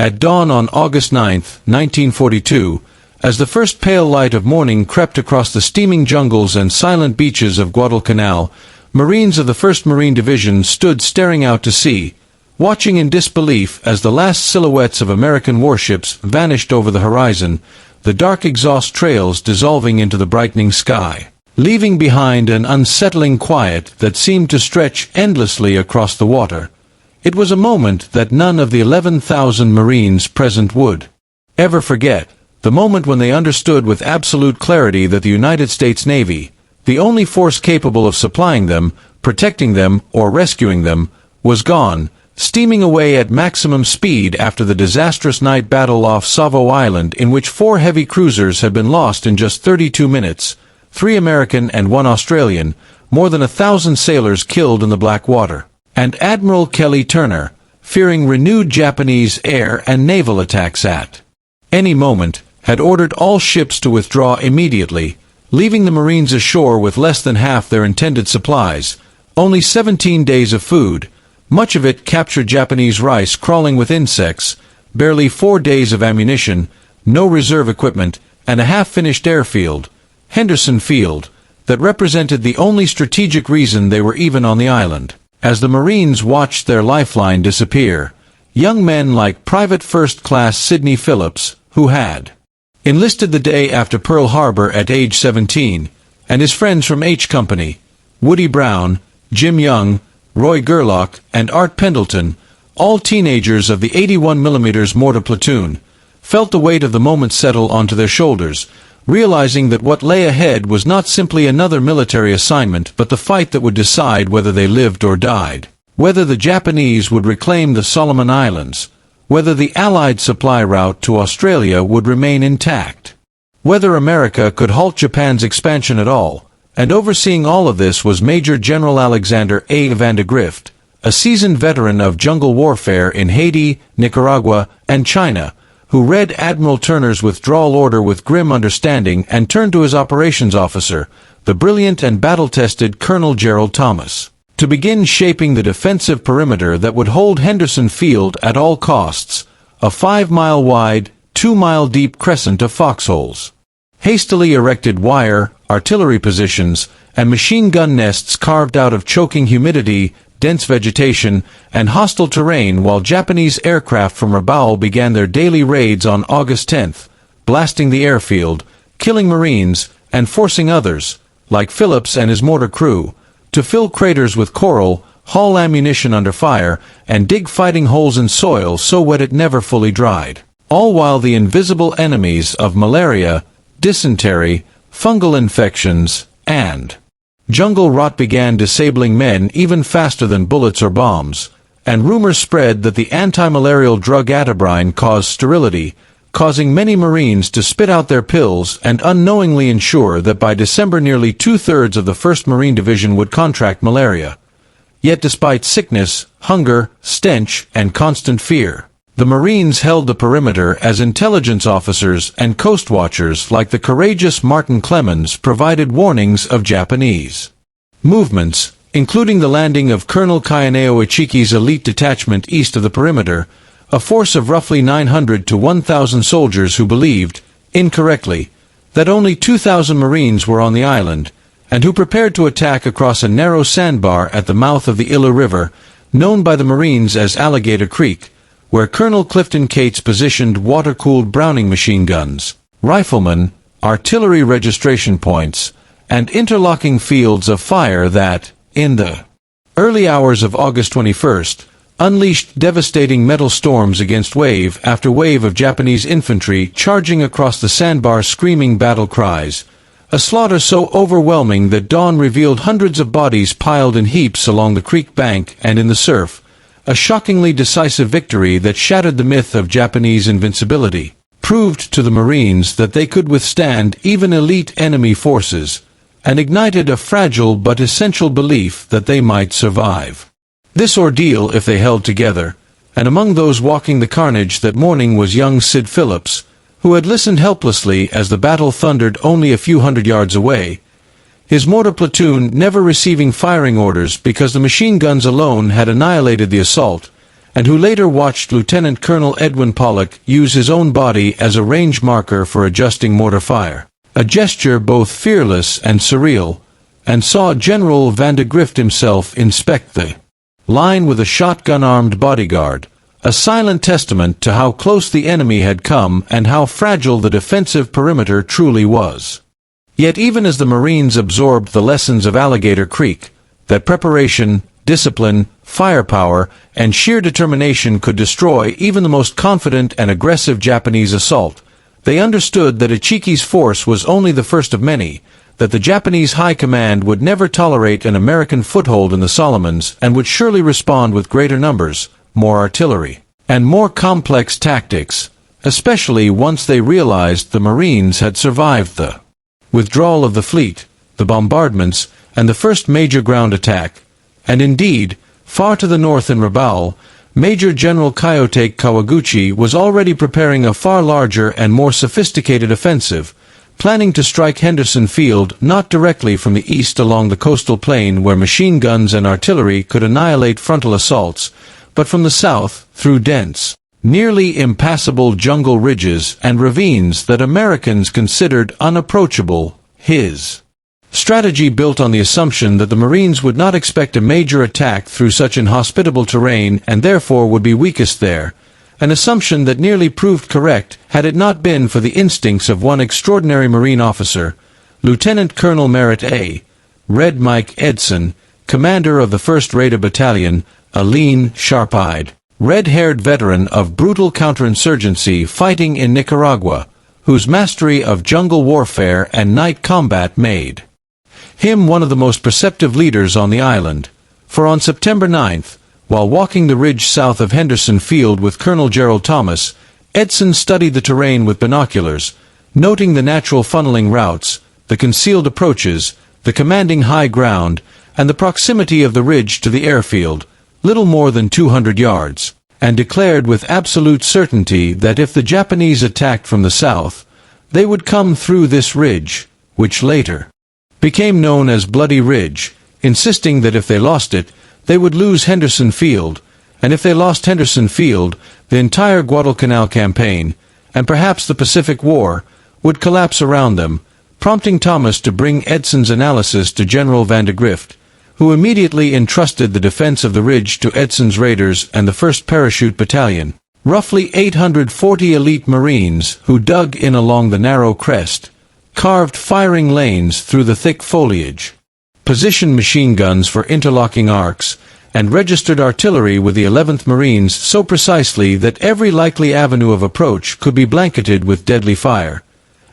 At dawn on August 9, 1942, as the first pale light of morning crept across the steaming jungles and silent beaches of Guadalcanal, Marines of the 1st Marine Division stood staring out to sea, watching in disbelief as the last silhouettes of American warships vanished over the horizon, the dark exhaust trails dissolving into the brightening sky, leaving behind an unsettling quiet that seemed to stretch endlessly across the water. It was a moment that none of the 11,000 Marines present would ever forget, the moment when they understood with absolute clarity that the United States Navy, the only force capable of supplying them, protecting them, or rescuing them, was gone, steaming away at maximum speed after the disastrous night battle off Savo Island, in which 4 heavy cruisers had been lost in just 32 minutes, 3 American and 1 Australian, more than 1,000 sailors killed in the Black Water. And Admiral Kelly Turner, fearing renewed Japanese air and naval attacks at any moment, had ordered all ships to withdraw immediately, leaving the Marines ashore with less than half their intended supplies, only 17 days of food, much of it captured Japanese rice crawling with insects, barely 4 days of ammunition, no reserve equipment, and a half-finished airfield, Henderson Field, that represented the only strategic reason they were even on the island. As the Marines watched their lifeline disappear, young men like Private First Class Sidney Phillips, who had enlisted the day after Pearl Harbor at age 17, and his friends from H Company, Woody Brown, Jim Young, Roy Gerlach, and Art Pendleton, all teenagers of the 81mm mortar platoon, felt the weight of the moment settle onto their shoulders, realizing that what lay ahead was not simply another military assignment but the fight that would decide whether they lived or died, whether the Japanese would reclaim the Solomon Islands, whether the Allied supply route to Australia would remain intact, whether America could halt Japan's expansion at all. And overseeing all of this was Major General Alexander Vandegrift, a seasoned veteran of jungle warfare in Haiti, Nicaragua, and China, who read Admiral Turner's withdrawal order with grim understanding and turned to his operations officer, the brilliant and battle-tested Colonel Gerald Thomas, to begin shaping the defensive perimeter that would hold Henderson Field at all costs, a 5-mile-wide, 2-mile-deep crescent of foxholes, hastily erected wire, artillery positions, and machine gun nests carved out of choking humidity, dense vegetation, and hostile terrain, while Japanese aircraft from Rabaul began their daily raids on August 10th, blasting the airfield, killing Marines, and forcing others, like Phillips and his mortar crew, to fill craters with coral, haul ammunition under fire, and dig fighting holes in soil so wet it never fully dried, all while the invisible enemies of malaria, dysentery, fungal infections, and jungle rot began disabling men even faster than bullets or bombs, and rumors spread that the anti-malarial drug atabrine caused sterility, causing many Marines to spit out their pills and unknowingly ensure that by December nearly 2/3 of the 1st Marine Division would contract malaria. Yet despite sickness, hunger, stench, and constant fear, the Marines held the perimeter as intelligence officers and coast watchers like the courageous Martin Clemens provided warnings of Japanese movements, including the landing of Colonel Kayaneo Ichiki's elite detachment east of the perimeter, a force of roughly 900 to 1,000 soldiers who believed, incorrectly, that only 2,000 Marines were on the island, and who prepared to attack across a narrow sandbar at the mouth of the Illa River, known by the Marines as Alligator Creek, where Colonel Clifton Cates positioned water-cooled Browning machine guns, riflemen, artillery registration points, and interlocking fields of fire that, in the early hours of August 21st, unleashed devastating metal storms against wave after wave of Japanese infantry charging across the sandbar screaming battle cries, a slaughter so overwhelming that dawn revealed hundreds of bodies piled in heaps along the creek bank and in the surf, a shockingly decisive victory that shattered the myth of Japanese invincibility, proved to the Marines that they could withstand even elite enemy forces, and ignited a fragile but essential belief that they might survive this ordeal if they held together. And among those walking the carnage that morning was young Sid Phillips, who had listened helplessly as the battle thundered only a few hundred yards away, his mortar platoon never receiving firing orders because the machine guns alone had annihilated the assault, and who later watched Lieutenant Colonel Edwin Pollock use his own body as a range marker for adjusting mortar fire. A gesture both fearless and surreal, and saw General Vandegrift himself inspect the line with a shotgun-armed bodyguard, a silent testament to how close the enemy had come and how fragile the defensive perimeter truly was. Yet even as the Marines absorbed the lessons of Alligator Creek, that preparation, discipline, firepower, and sheer determination could destroy even the most confident and aggressive Japanese assault, they understood that Ichiki's force was only the first of many, that the Japanese High Command would never tolerate an American foothold in the Solomons and would surely respond with greater numbers, more artillery, and more complex tactics, especially once they realized the Marines had survived the withdrawal of the fleet, the bombardments, and the first major ground attack. And indeed, far to the north in Rabaul, Major General Kyosuke Kawaguchi was already preparing a far larger and more sophisticated offensive, planning to strike Henderson Field not directly from the east along the coastal plain where machine guns and artillery could annihilate frontal assaults, but from the south through dense, nearly impassable jungle ridges and ravines that Americans considered unapproachable. His strategy built on the assumption that the Marines would not expect a major attack through such inhospitable terrain and therefore would be weakest there, an assumption that nearly proved correct had it not been for the instincts of one extraordinary Marine officer, Lieutenant Colonel Merritt Red Mike Edson, commander of the 1st Raider Battalion, a lean, sharp-eyed, red-haired veteran of brutal counterinsurgency fighting in Nicaragua, whose mastery of jungle warfare and night combat made him one of the most perceptive leaders on the island. For on September 9th, while walking the ridge south of Henderson Field with Colonel Gerald Thomas, Edson studied the terrain with binoculars, noting the natural funneling routes, the concealed approaches, the commanding high ground, and the proximity of the ridge to the airfield, little more than 200 yards, and declared with absolute certainty that if the Japanese attacked from the south, they would come through this ridge, which later became known as Bloody Ridge, insisting that if they lost it, they would lose Henderson Field, and if they lost Henderson Field, the entire Guadalcanal Campaign, and perhaps the Pacific War, would collapse around them, prompting Thomas to bring Edson's analysis to General Vandegrift, who immediately entrusted the defense of the ridge to Edson's Raiders and the 1st Parachute Battalion, roughly 840 elite Marines who dug in along the narrow crest, carved firing lanes through the thick foliage, positioned machine guns for interlocking arcs, and registered artillery with the 11th Marines so precisely that every likely avenue of approach could be blanketed with deadly fire.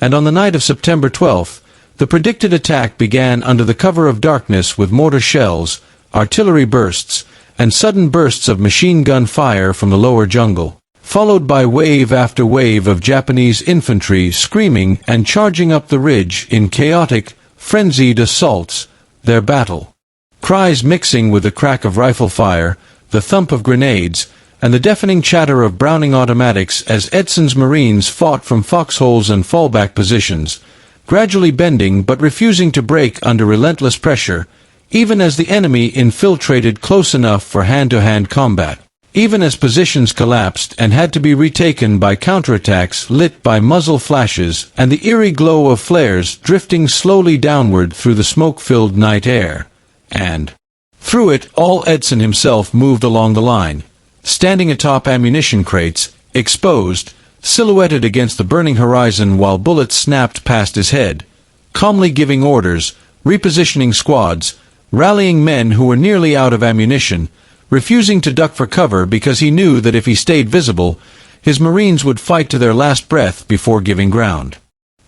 And on the night of September 12th, the predicted attack began under the cover of darkness with mortar shells, artillery bursts, and sudden bursts of machine gun fire from the lower jungle, followed by wave after wave of Japanese infantry screaming and charging up the ridge in chaotic, frenzied assaults, their battle cries mixing with the crack of rifle fire, the thump of grenades, and the deafening chatter of Browning automatics as Edson's Marines fought from foxholes and fallback positions, gradually bending but refusing to break under relentless pressure, even as the enemy infiltrated close enough for hand-to-hand combat, even as positions collapsed and had to be retaken by counterattacks lit by muzzle flashes and the eerie glow of flares drifting slowly downward through the smoke-filled night air. And through it all Edson himself moved along the line, standing atop ammunition crates, exposed, silhouetted against the burning horizon while bullets snapped past his head, calmly giving orders, repositioning squads, rallying men who were nearly out of ammunition, refusing to duck for cover because he knew that if he stayed visible, his Marines would fight to their last breath before giving ground.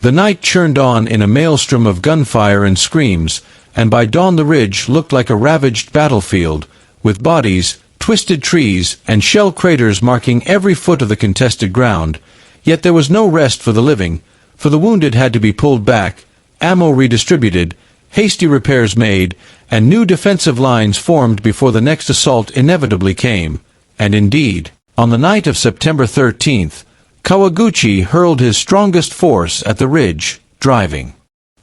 The night churned on in a maelstrom of gunfire and screams, and by dawn the ridge looked like a ravaged battlefield, with bodies, twisted trees, and shell craters marking every foot of the contested ground. Yet there was no rest for the living, for the wounded had to be pulled back, ammo redistributed, hasty repairs made, and new defensive lines formed before the next assault inevitably came. And indeed, on the night of September 13th, Kawaguchi hurled his strongest force at the ridge, driving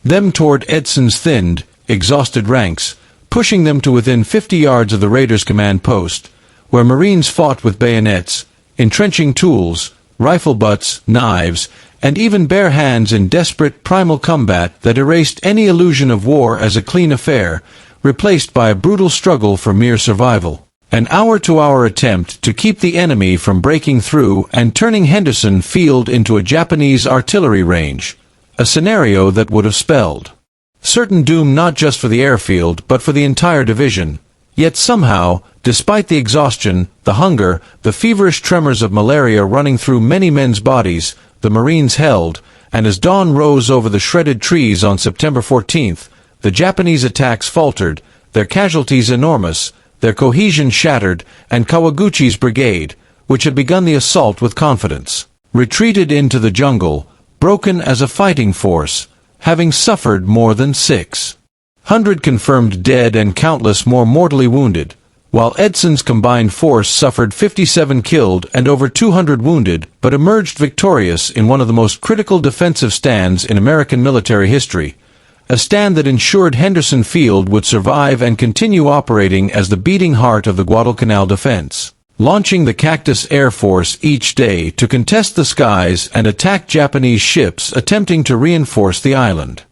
them toward Edson's thinned, exhausted ranks, pushing them to within 50 yards of the Raiders' command post, where Marines fought with bayonets, entrenching tools, rifle butts, knives, and even bare hands in desperate primal combat that erased any illusion of war as a clean affair, replaced by a brutal struggle for mere survival. An hour-to-hour attempt to keep the enemy from breaking through and turning Henderson Field into a Japanese artillery range, a scenario that would have spelled certain doom not just for the airfield but for the entire division. Yet somehow, despite the exhaustion, the hunger, the feverish tremors of malaria running through many men's bodies, the Marines held, and as dawn rose over the shredded trees on September 14th, the Japanese attacks faltered, their casualties enormous, their cohesion shattered, and Kawaguchi's brigade, which had begun the assault with confidence, retreated into the jungle, broken as a fighting force, having suffered more than 600 confirmed dead and countless more mortally wounded, while Edson's combined force suffered 57 killed and over 200 wounded, but emerged victorious in one of the most critical defensive stands in American military history, a stand that ensured Henderson Field would survive and continue operating as the beating heart of the Guadalcanal defense, launching the Cactus Air Force each day to contest the skies and attack Japanese ships attempting to reinforce the island.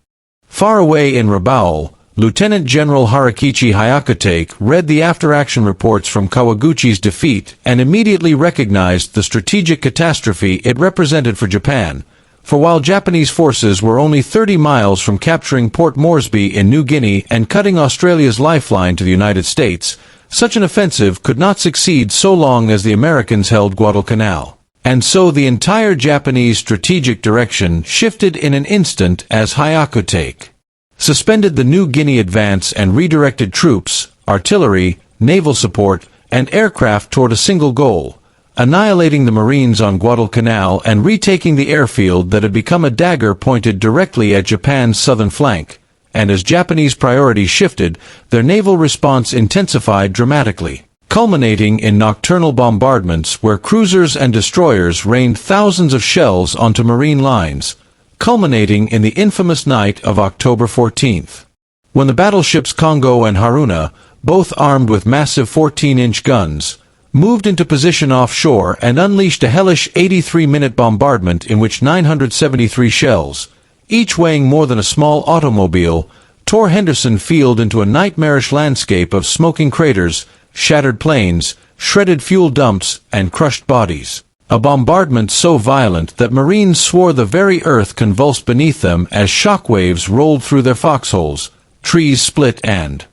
Far away in Rabaul, Lieutenant General Harakichi Hyakutake read the after-action reports from Kawaguchi's defeat and immediately recognized the strategic catastrophe it represented for Japan. For while Japanese forces were only 30 miles from capturing Port Moresby in New Guinea and cutting Australia's lifeline to the United States, such an offensive could not succeed so long as the Americans held Guadalcanal. And so the entire Japanese strategic direction shifted in an instant as Hyakutake suspended the New Guinea advance and redirected troops, artillery, naval support, and aircraft toward a single goal: annihilating the Marines on Guadalcanal and retaking the airfield that had become a dagger pointed directly at Japan's southern flank. And as Japanese priorities shifted, their naval response intensified dramatically, culminating in nocturnal bombardments where cruisers and destroyers rained thousands of shells onto Marine lines, culminating in the infamous night of October 14th, when the battleships Congo and Haruna, both armed with massive 14-inch guns, moved into position offshore and unleashed a hellish 83-minute bombardment in which 973 shells, each weighing more than a small automobile, tore Henderson Field into a nightmarish landscape of smoking craters, shattered planes, shredded fuel dumps, and crushed bodies. A bombardment so violent that Marines swore the very earth convulsed beneath them as shockwaves rolled through their foxholes, trees split and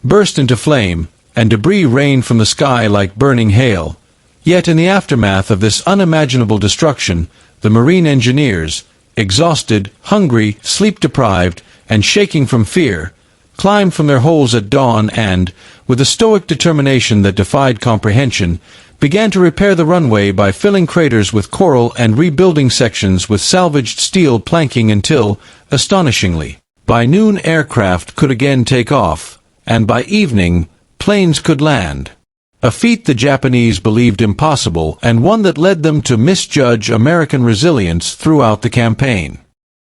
burst into flame, and debris rained from the sky like burning hail. Yet in the aftermath of this unimaginable destruction, the Marine engineers, exhausted, hungry, sleep-deprived, and shaking from fear, climbed from their holes at dawn and, with a stoic determination that defied comprehension, began to repair the runway by filling craters with coral and rebuilding sections with salvaged steel planking until, astonishingly, by noon aircraft could again take off, and by evening, planes could land. A feat the Japanese believed impossible and one that led them to misjudge American resilience throughout the campaign.